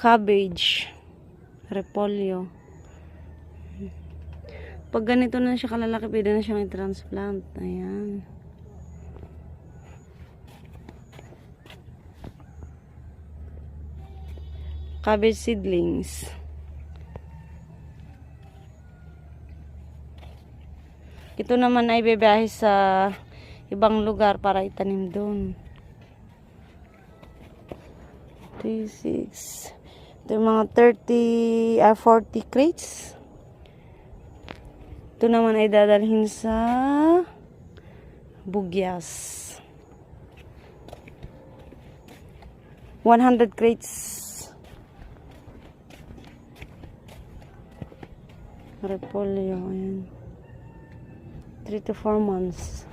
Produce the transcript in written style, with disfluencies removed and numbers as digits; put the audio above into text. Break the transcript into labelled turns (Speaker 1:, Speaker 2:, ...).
Speaker 1: cabbage, repolyo. Pag ganito na siya kalalaki, pwede na siyang i-transplant. Ayan. Cabbage seedlings. Ito naman ay bebeyahe sa ibang lugar para itanim doon. 36. Ito yung mga 40 crates. Ito naman ay dadalhin sa Bugyas. 100 crates. Repolyo. Ayan. 3 to 4 months.